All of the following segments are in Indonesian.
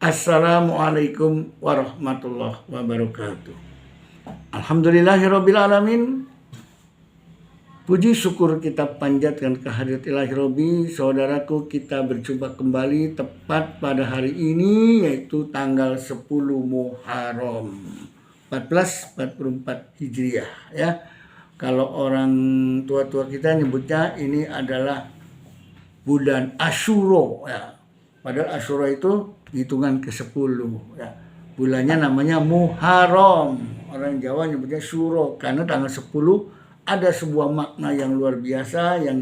Assalamualaikum warahmatullahi wabarakatuh. Alhamdulillahirabbil alamin. Puji syukur kita panjatkan kehadirat Ilahi Robbi. Saudaraku, kita berjumpa kembali tepat pada hari ini, yaitu tanggal 10 Muharram 1444 Hijriah ya. Kalau orang tua-tua kita nyebutnya ini adalah bulan Asyura ya. Padahal Asyura itu hitungan ke-10 ya. Bulannya namanya Muharram. Orang Jawa nyebutnya Syuro karena tanggal 10 ada sebuah makna yang luar biasa yang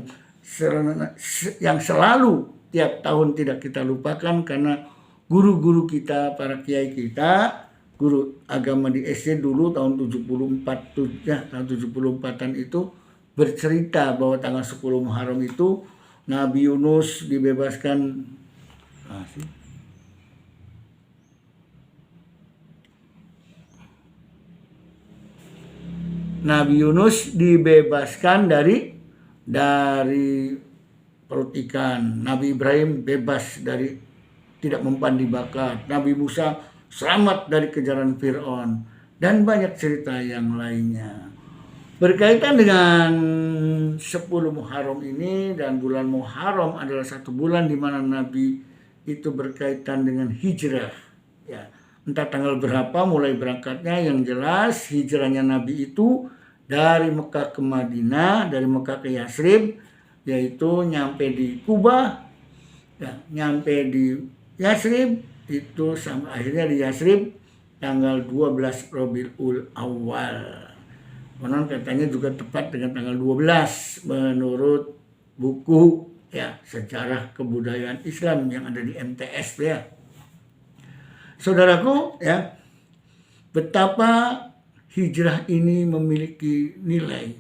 selalu tiap tahun tidak kita lupakan, karena guru-guru kita, para kiai kita, guru agama di SD dulu tahun 74-an itu bercerita bahwa tanggal 10 Muharram itu Nabi Yunus dibebaskan. Nabi Yunus dibebaskan dari perut ikan. Nabi Ibrahim bebas dari tidak mempan dibakar. Nabi Musa selamat dari kejaran Fir'aun. Dan banyak cerita yang lainnya. Berkaitan dengan 10 Muharram ini, dan bulan Muharram adalah satu bulan di mana Nabi itu berkaitan dengan hijrah. Ya. Entah tanggal berapa mulai berangkatnya, yang jelas hijrahnya Nabi itu dari Mekah ke Madinah, dari Mekah ke Yasrib, yaitu nyampe di Kuba, ya, nyampe di Yasrib, itu sampai akhirnya di Yasrib tanggal 12 Rabiul Awal. Konon katanya juga tepat dengan tanggal 12 menurut buku ya sejarah kebudayaan Islam yang ada di MTS ya. Saudaraku ya, betapa hijrah ini memiliki nilai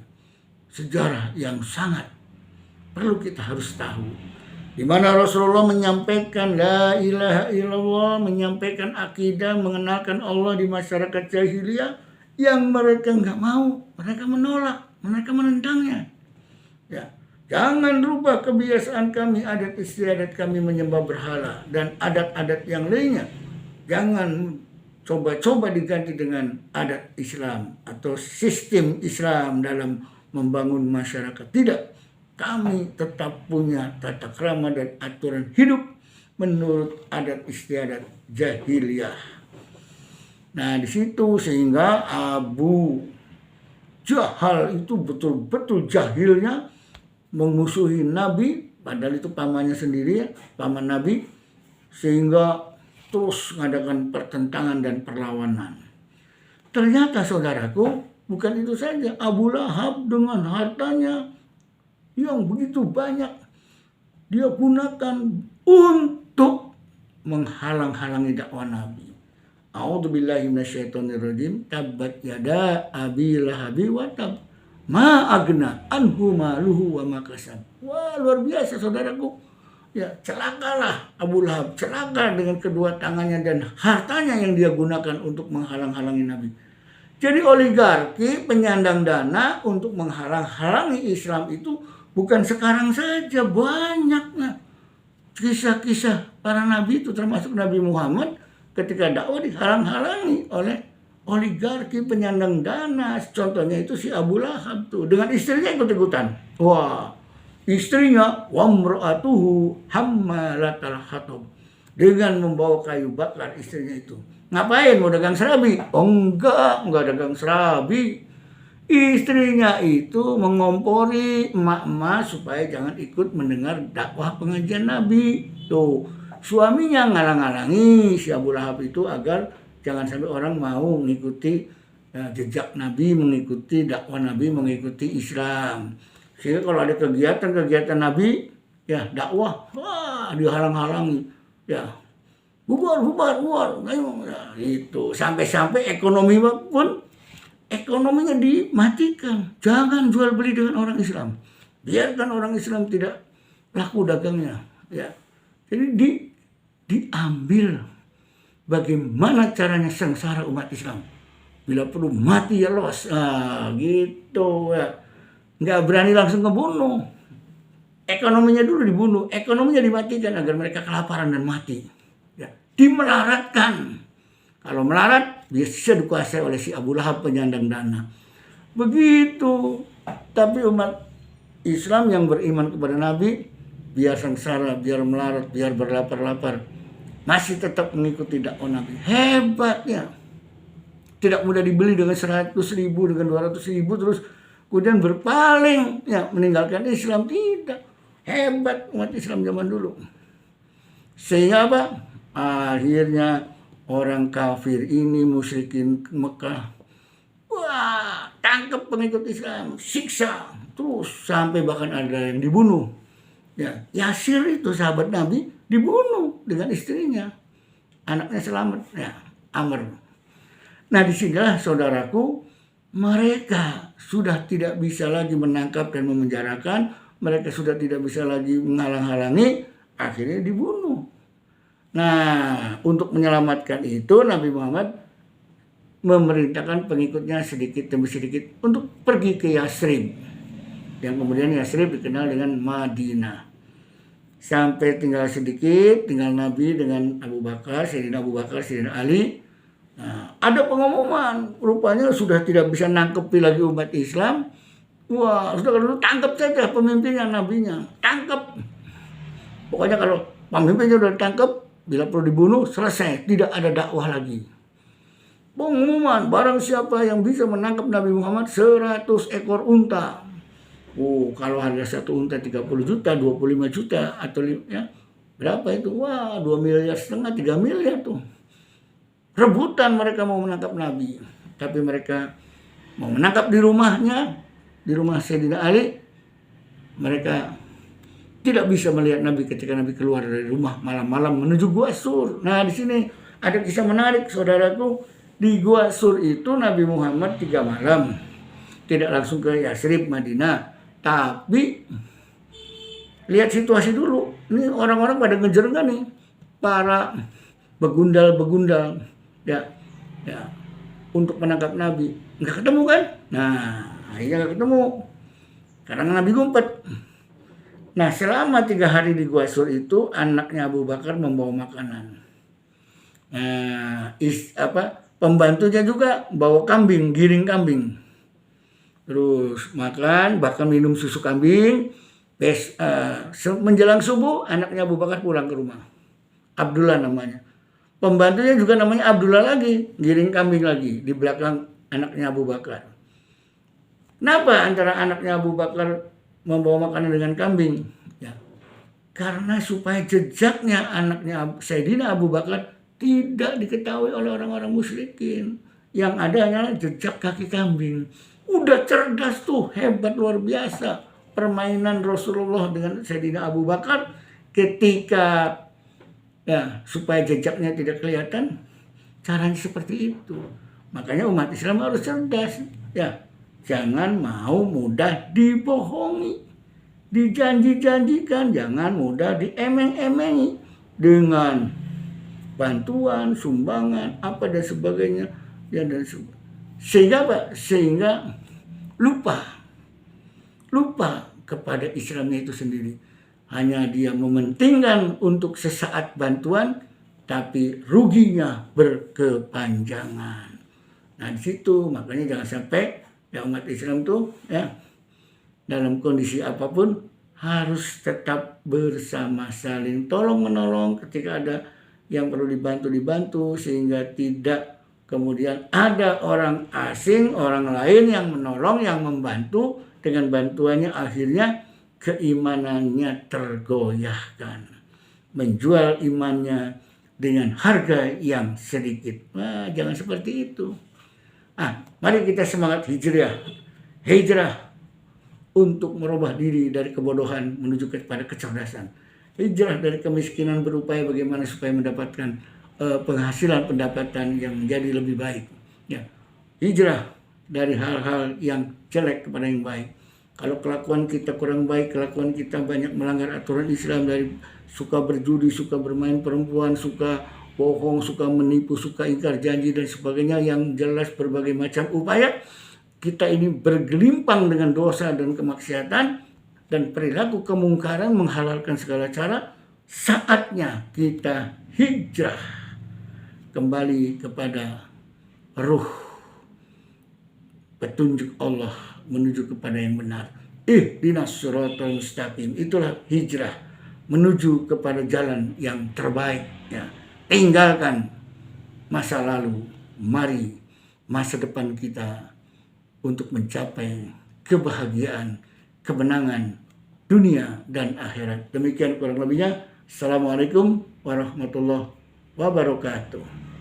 sejarah yang sangat perlu kita harus tahu. Di mana Rasulullah menyampaikan la ilaha illallah, menyampaikan akidah, mengenalkan Allah di masyarakat jahiliyah yang mereka nggak mau, mereka menolak, mereka menentangnya. Ya, jangan rubah kebiasaan kami, adat istiadat kami menyembah berhala dan adat-adat yang lainnya. Jangan coba-coba diganti dengan adat Islam atau sistem Islam dalam membangun masyarakat. Tidak, kami tetap punya tata krama dan aturan hidup menurut adat istiadat jahiliyah. Nah, di situ sehingga Abu Jahal itu betul-betul jahilnya memusuhi Nabi, padahal itu pamannya sendiri, paman Nabi, sehingga terus mengadakan pertentangan dan perlawanan. Ternyata saudaraku, bukan itu saja. Abu Lahab dengan hartanya yang begitu banyak, dia gunakan untuk menghalang-halangi dakwah Nabi. A'udzubillahi minasyaitonirrajim. Tabbat yada abi lahabi wa tab. Ma agna anhu maluhu wa ma kasab. Wah, luar biasa saudaraku. Ya, celakalah Abu Lahab, celaka dengan kedua tangannya dan hartanya yang dia gunakan untuk menghalang-halangi Nabi. Jadi oligarki, penyandang dana untuk menghalang-halangi Islam itu bukan sekarang saja, banyak. Nah, kisah-kisah para nabi itu termasuk Nabi Muhammad ketika dakwah dihalang-halangi oleh oligarki, penyandang dana. Contohnya itu si Abu Lahab tuh dengan istrinya ikut-ikutan. Wah, istrinya wamra'atuhu hammalatal hatab, dengan membawa kayu bakar istrinya itu. Ngapain? Mau dagang serabi? Oh enggak dagang serabi. Istrinya itu mengompori emak-emak supaya jangan ikut mendengar dakwah pengajian Nabi. Tuh, suaminya ngalang-ngalangi si Abu Lahab itu agar jangan sampai orang mau mengikuti jejak Nabi, mengikuti dakwah Nabi, mengikuti Islam. Sehingga kalau ada kegiatan Nabi, ya dakwah, wah dihalang-halangi, ya bubar, nah, itu sampai ekonominya dimatikan. Jangan jual beli dengan orang Islam, biarkan orang Islam tidak laku dagangnya, ya. Jadi diambil bagaimana caranya sengsara umat Islam. Bila perlu mati ya los, gitu ya. Nggak berani langsung ngebunuh. Ekonominya dulu dibunuh, ekonominya dimatikan agar mereka kelaparan dan mati. Ya, dimelaratkan. Kalau melarat, bisa dikuasai oleh si Abu Lahab penyandang dana. Begitu. Tapi umat Islam yang beriman kepada Nabi, biar sengsara, biar melarat, biar berlapar-lapar, masih tetap mengikuti dakwah Nabi. Hebatnya. Tidak mudah dibeli dengan 100 ribu, dengan 200 ribu, terus kemudian berpaling, ya, meninggalkan Islam. Tidak. Hebat umat Islam zaman dulu. Sehingga apa? Akhirnya orang kafir ini, musyrikin Mekah, wah, tangkap pengikut Islam, siksa, terus sampai bahkan ada yang dibunuh. Ya, Yasir itu sahabat Nabi dibunuh dengan istrinya, anaknya selamat, ya, Amr. Nah, disinilah saudaraku, mereka sudah tidak bisa lagi menangkap dan memenjarakan, mereka sudah tidak bisa lagi menghalang-halangi, akhirnya dibunuh. Nah, untuk menyelamatkan itu Nabi Muhammad memerintahkan pengikutnya sedikit demi sedikit untuk pergi ke Yasrib. Yang kemudian Yasrib dikenal dengan Madinah. Sampai tinggal sedikit, tinggal Nabi dengan Abu Bakar, Sayyidina Abu Bakar, Sayyidina Ali. Nah, ada pengumuman, rupanya sudah tidak bisa nangkepi lagi umat Islam. Wah, sudah dulu tangkap saja pemimpinnya, nabinya. Tangkap. Pokoknya kalau pemimpinnya sudah ditangkap, bila perlu dibunuh, selesai. Tidak ada dakwah lagi. Pengumuman, barang siapa yang bisa menangkap Nabi Muhammad 100 ekor unta. Kalau harga satu unta 30 juta, 25 juta, atau ya, berapa itu? Wah, 2,5 miliar, 3 miliar tuh. Rebutan mereka mau menangkap Nabi. Tapi mereka mau menangkap di rumahnya, di rumah Sayyidina Ali. Mereka tidak bisa melihat Nabi ketika Nabi keluar dari rumah malam-malam menuju Gua Sur. Nah, di sini ada kisah menarik, saudaraku. Di Gua Sur itu Nabi Muhammad 3 malam. Tidak langsung ke Yasrib, Madinah. Tapi lihat situasi dulu. Ini orang-orang pada ngejar nggak nih? Para begundal-begundal, ya, untuk menangkap Nabi. Nggak ketemu kan? Nah, akhirnya nggak ketemu. Karena Nabi ngumpet. Nah, selama 3 hari di Gua Sur itu, anaknya Abu Bakar membawa makanan. Nah, pembantunya juga bawa kambing, giring kambing. Terus makan, bahkan minum susu kambing. Menjelang subuh, anaknya Abu Bakar pulang ke rumah. Abdullah namanya. Pembantunya juga namanya Abdullah lagi, giring kambing lagi di belakang anaknya Abu Bakar. Kenapa antara anaknya Abu Bakar membawa makanan dengan kambing? Ya, karena supaya jejaknya anaknya Sayyidina Abu Bakar tidak diketahui oleh orang-orang musyrikin. Yang ada hanyalah jejak kaki kambing. Udah cerdas tuh, hebat luar biasa permainan Rasulullah dengan Sayyidina Abu Bakar ketika, ya, supaya jejaknya tidak kelihatan. Caranya seperti itu. Makanya umat Islam harus cerdas, ya. Jangan mau mudah dibohongi, dijanji-janjikan, jangan mudah diemeng-emengi dengan bantuan, sumbangan, apa dan sebagainya, ya, dan sehingga apa? Sehingga lupa kepada Islamnya itu sendiri. Hanya dia mementingkan untuk sesaat bantuan, tapi ruginya berkepanjangan. Nah, di situ makanya jangan sampai, ya, umat Islam tuh, ya, dalam kondisi apapun harus tetap bersama, saling tolong menolong ketika ada yang perlu dibantu, sehingga tidak kemudian ada orang asing, orang lain yang menolong, yang membantu, dengan bantuannya akhirnya keimanannya tergoyahkan, menjual imannya dengan harga yang sedikit. Nah, jangan seperti itu. Mari kita semangat hijrah untuk merubah diri dari kebodohan menuju kepada kecerdasan. Hijrah dari kemiskinan, berupaya bagaimana supaya mendapatkan penghasilan, pendapatan yang menjadi lebih baik. Ya. Hijrah dari hal-hal yang jelek kepada yang baik. Kalau kelakuan kita kurang baik, kelakuan kita banyak melanggar aturan Islam, dari suka berjudi, suka bermain perempuan, suka bohong, suka menipu, suka ingkar janji dan sebagainya, yang jelas berbagai macam upaya, kita ini bergelimpang dengan dosa dan kemaksiatan dan perilaku kemungkaran, menghalalkan segala cara. Saatnya kita hijrah. kembali kepada ruh petunjuk Allah menuju kepada yang benar. Ihdinas siratal mustaqim. Itulah hijrah menuju kepada jalan yang terbaik, ya. Tinggalkan masa lalu, mari masa depan kita untuk mencapai kebahagiaan, kemenangan dunia dan akhirat. Demikian kurang lebihnya. Assalamualaikum warahmatullahi wabarakatuh.